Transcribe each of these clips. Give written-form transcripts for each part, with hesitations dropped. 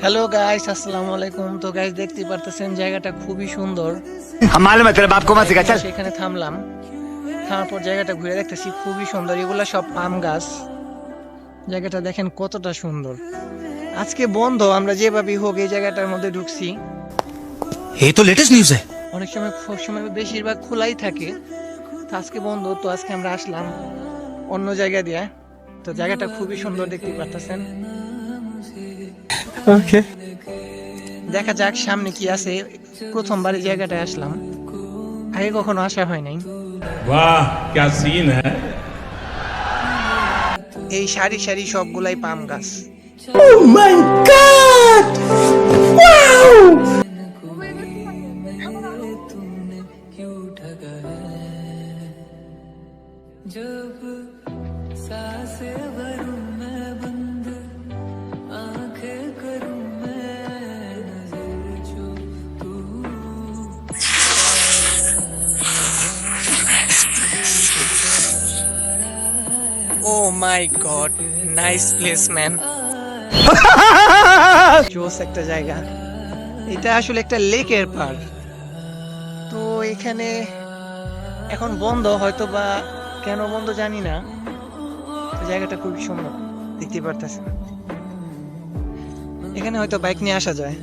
Hello guys, আসসালামু আলাইকুম। তো গাইস দেখতে পারতেছেন জায়গাটা খুবই সুন্দর। हम मालूम है तेरे बाप को मत सिखा चल। সেখানে থামলাম, থামার পর জায়গাটা ঘুরে দেখতেছি খুবই সুন্দর। এগুলা সব আম গাছ। জায়গাটা দেখেন কতটা সুন্দর। আজকে বন্ধ, আমরা যেভাবেই হোক এই জায়গাটার মধ্যে ঢুকছি। ये तो लेटेस्ट न्यूज़ है। অনেক সময় সবসময় বেশিরভাগ খোলাই থাকে, তো আজকে বন্ধ। তো আজকে আমরা আসলাম অন্য জায়গা দিয়ে। তো জায়গাটা খুবই সুন্দর দেখতে পারতেছেন। ओके। দেখা যাক সামনে কি আছে। প্রথমবার এই জায়গাটায় আসলাম, আগে কখনো আসা হয় নাই। वाह क्या सीन है। এই সারি সারি সবগুলাই পাম গাছ। जब सांसें भरूं मैं बंद, आंखें करूं मैं नजर जो तू ও মাই গড, নাইস প্লেস ম্যান। জোস একটা জায়গা। এটা আসলে একটা লেকের পার। তো এখানে এখন বন্ধ, হয়তো বা কেন বন্ধ জানি না। তো জায়গাটা খুবই সুন্দর দেখতে পারতেছেন। এখানে হয়তো বাইক নিয়ে আসা যায়।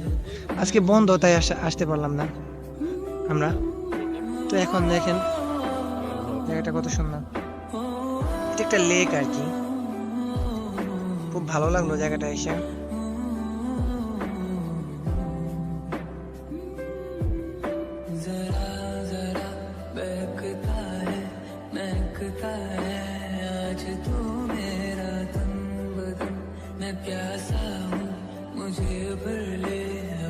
আজকে বন্ধ, তাই আসতে পারলাম না আমরা। তো এখন দেখেন জায়গাটা কত সুন্দর। এটা একটা লেক আর কি। খুব ভালো লাগলো জায়গাটা এসে। जरा जरा बहकता है महकता है आज तू मेरा तन बदन, मैं प्यासा हूँ मुझे भर ले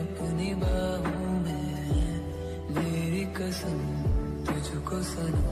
अपनी बाहों में, मेरी कसम तुझको सनम